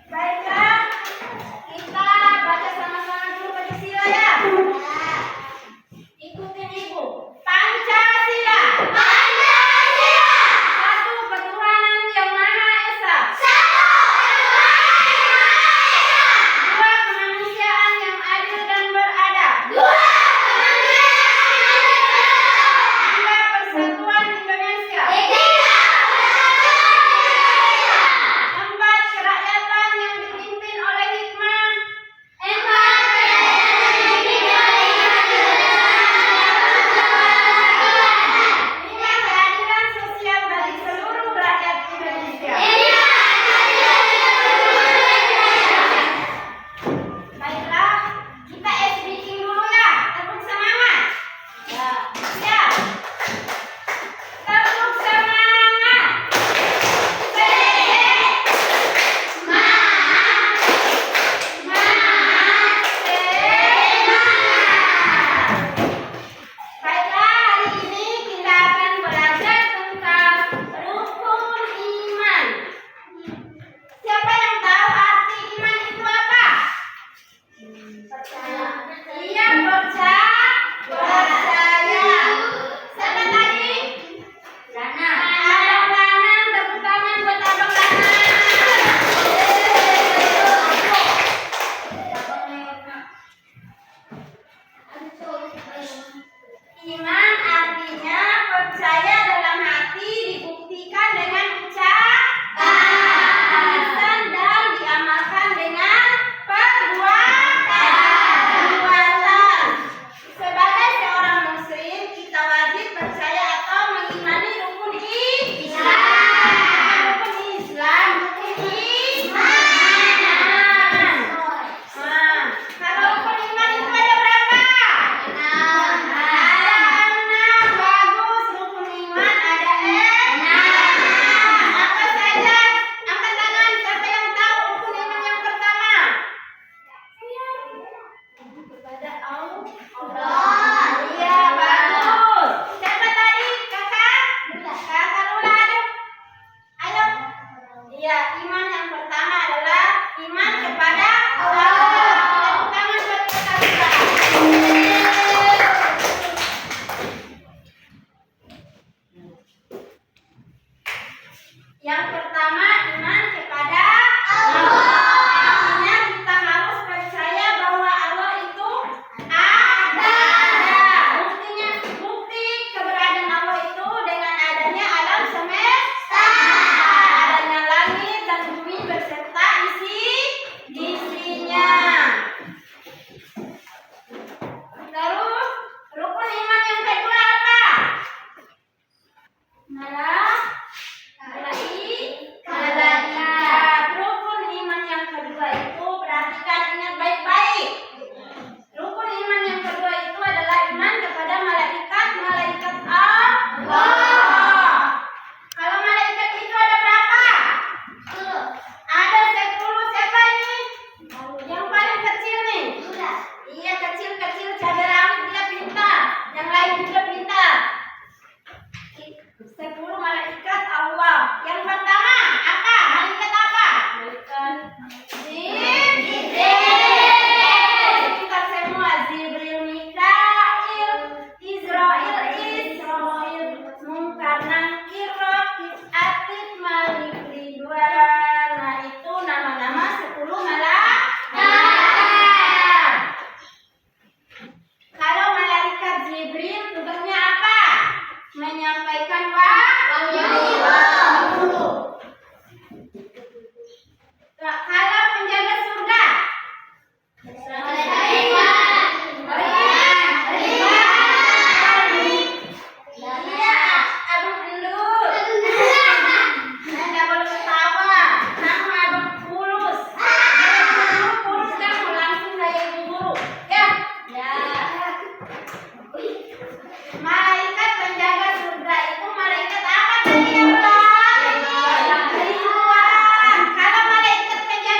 Baiklah, kita baca sama-sama dulu Pancasila ya. Ikutin Ibu. Pancasila. Pancasila. Satu ketuhanan yang Maha Esa. Satu ketuhanan yang Maha Esa. Dua kemanusiaan yang adil dan beradab. Dua kemanusiaan yang adil dan beradab. Tiga persatuan Indonesia. Tiga persatuan Indonesia. Empat kerakyatan yang dipimpin oleh hikmah. Empat kerakyatan yang dipimpin oleh lima keadilan sosial bagi seluruh rakyat Indonesia. Baiklah, kita speaking dulu ya. Tepuk semangat. Ya. Tepuk semangat. Baiklah, hari ini kita akan belajar tentang rukun iman. Siapa yang tahu arti iman itu apa? Percaya. Iya, percaya. Siapa tadi? Abang Lanan, tepuk tangan buat Abang Lanan. Iman artinya percaya dalam hati, dibuktikan dengan ucapan dan diamalkan dengan perbuatan. Sebagai seorang muslim, kita wajib percaya atau mengimani rukun Islam. Rukun Islam, rukun iman. Kalau rukun iman itu ada berapa? Ada 6. Bagus, rukun iman ada 6. Apa saja? Angkat tangan, siapa yang tahu rukun iman yang pertama? Kepada Allah. Iya, bagus. Siapa tadi? Kakak? Kakak Lula, ayo. Iya, iman yang pertama adalah iman kepada Allah. Tepuk tangan buat Kakak Lula. Yang pertama iman kepada Allah. Artinya kita harus percaya bahwa Allah itu ada. Buktinya, bukti keberadaan Allah itu dengan adanya alam semesta, adanya langit dan bumi beserta isinya. Terus rukun iman yang kedua apa? Malaikat. Rukun iman yang kedua itu, perhatikan, ingat baik-baik. Rukun iman yang kedua itu adalah iman kepada malaikat Allah. Kalau malaikat itu ada berapa? Ada 10. Siapa ini? Yang paling kecil nih. Iya, kecil-kecil, cabai rawit, dia pintar. Yang lain juga pintar. 10 malaikat Allah. Yang pertama apa? Malaikat apa? Jibril. Kita semua Jibril, Mikail, Israil, Munkar, Nakir, Raqib, Atid, Malik, Ridwan. Nah, itu nama-nama 10 malaikat. Kalau malaikat Jibril tugasnya apa? Menyampaikan wahyu. Kalau penjaga surga? Iya, Abang Endut. Anda boleh ketawa. Nama Abang Pulus. Pulus kan langsung kayak ibu guru. Ya. Malaikat penjaga surga itu malaikat apa tadi ya, Bang? Ridwan. Kalau malaikat penjaga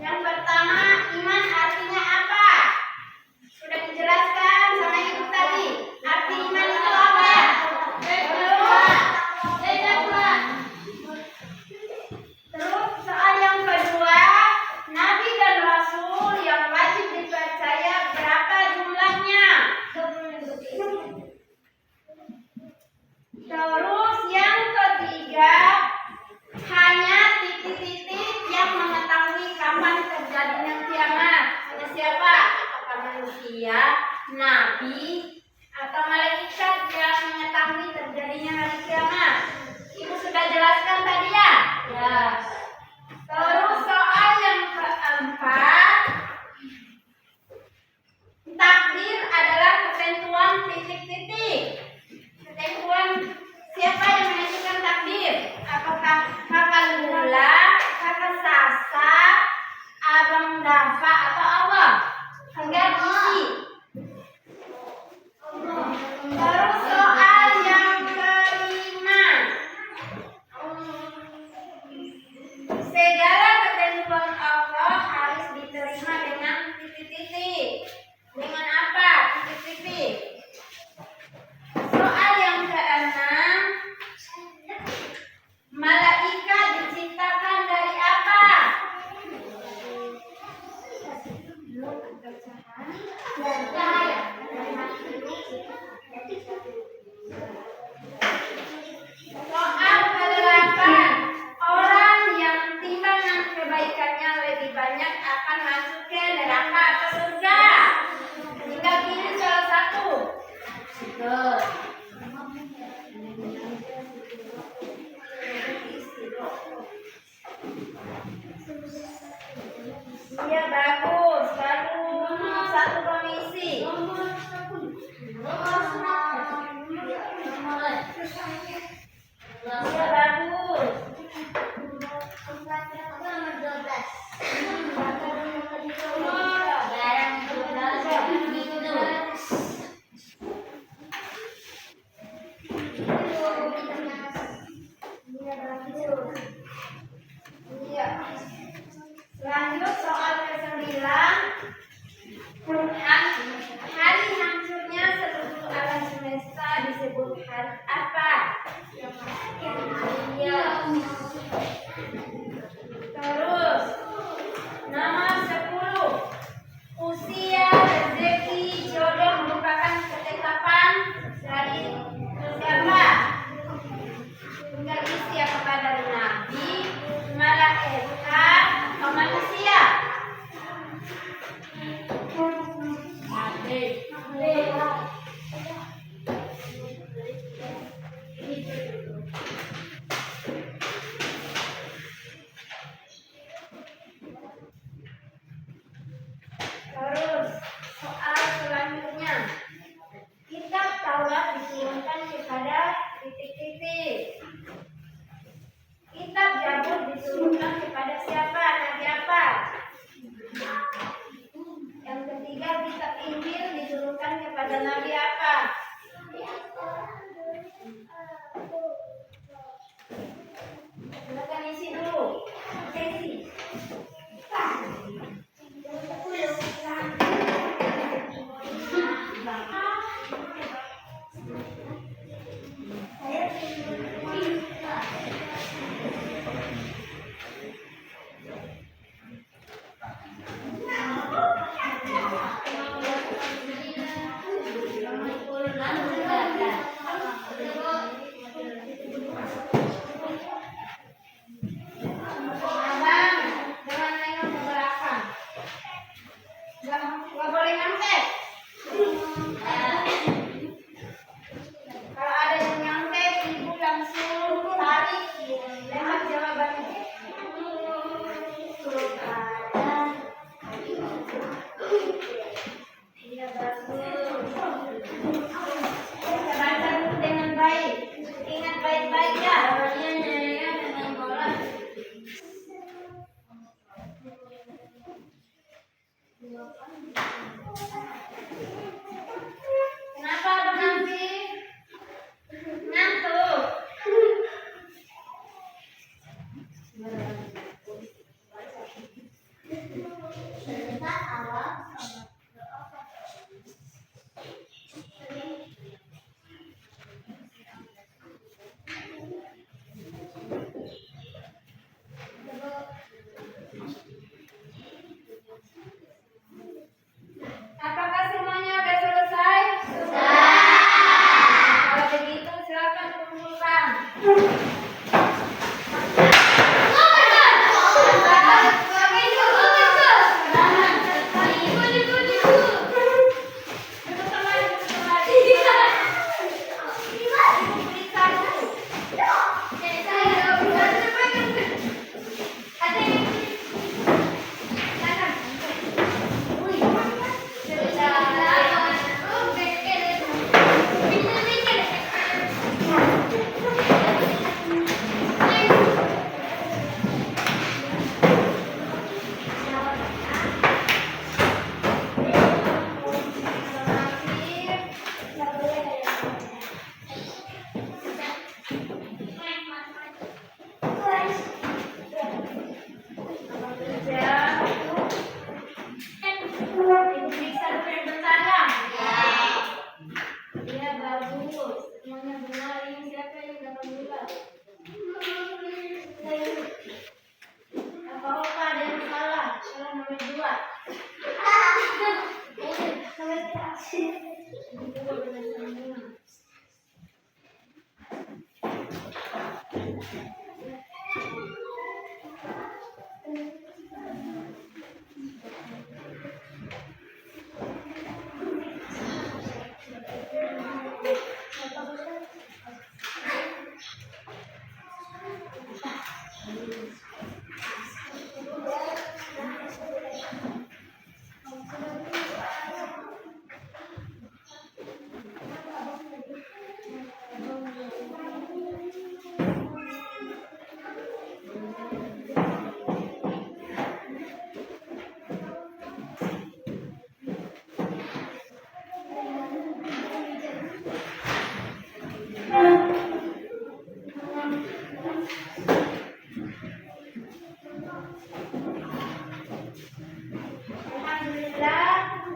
Yang pertama, iman artinya apa? Sudah dijelaskan sama ibu tadi. Arti iman itu apa ya? Terus soal yang kedua, Nabi dan Rasul yang wajib dipercaya berapa jumlahnya? Terus yang ketiga, hanya titik-titik yang mengetahui kapan terjadinya kiamat. Hanya siapa? Apakah manusia, nabi, atau malaikat yang mengetahui terjadinya hari kiamat? Ibu sudah jelaskan tadi ya? Ya. Terus soal yang keempat, takdir adalah ketentuan titik-titik. Ketentuan siapa yang menentukan takdir? Apakah kakak Lula, kakak Sasa, abang Dafa, atau Allah? Enggak isi. Terus soal yang kelima, segala ketentuan Allah harus diterima dengan titik-titik. Dengan apa? Titik-titik. Soal yang keenam, malaikat diciptakan dari apa? Soal ke-8, orang yang timbangan kebaikannya lebih banyak akan masuk ke neraka atau surga? Tinggal pilih salah satu. Betul. Iya, bagus. Baru satu komisi. Iya, bagus. Iya. Lanjut soal ke-9. Hari hancurnya seluruh alam semesta disebut hari apa? Iya. Terus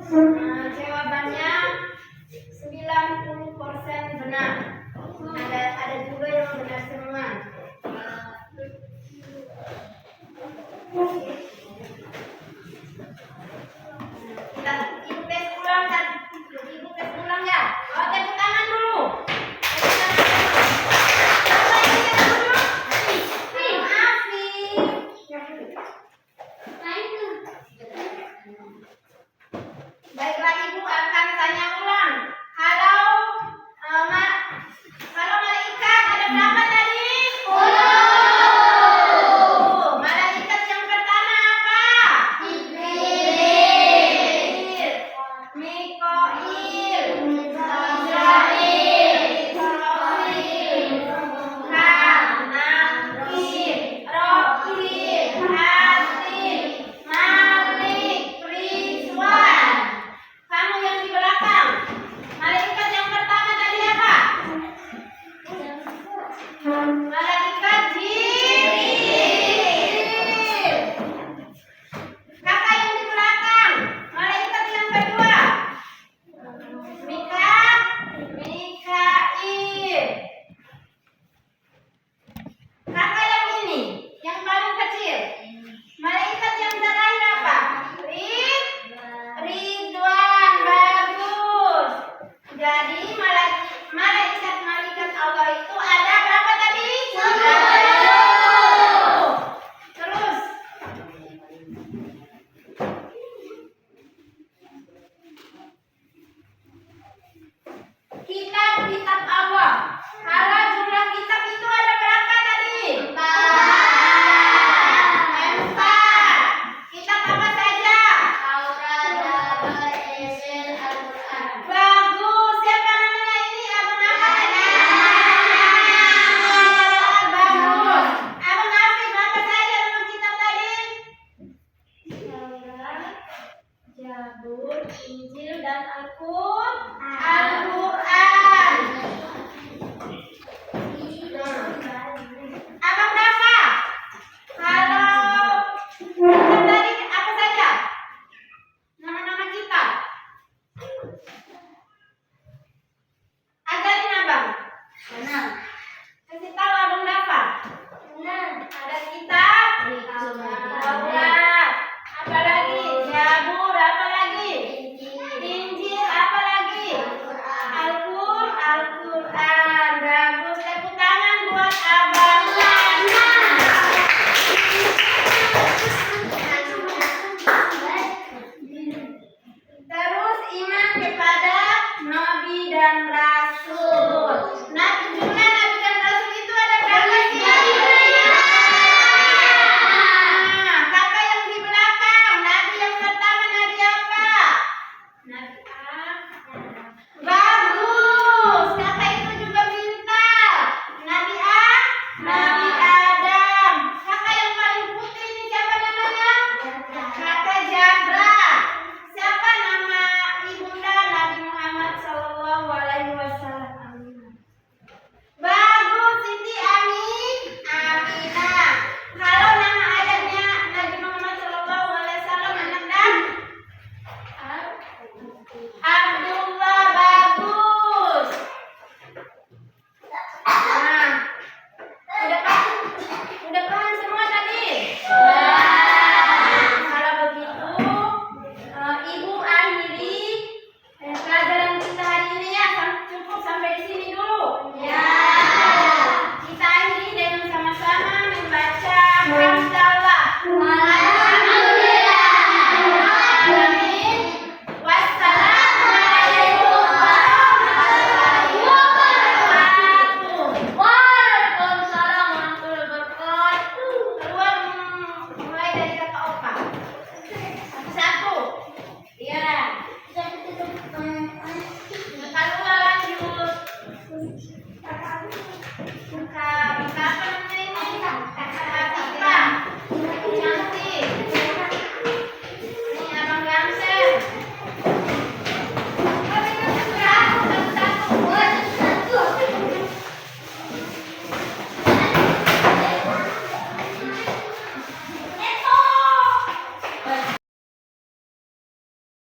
Jawabannya 90% benar. Ada juga yang benar semua. Kita ibu tes ulang dan ibu tes ulang ya. Oh, tepuk tangan dulu. Tepuk tangan dulu. Siapa yang tes dulu? Afif.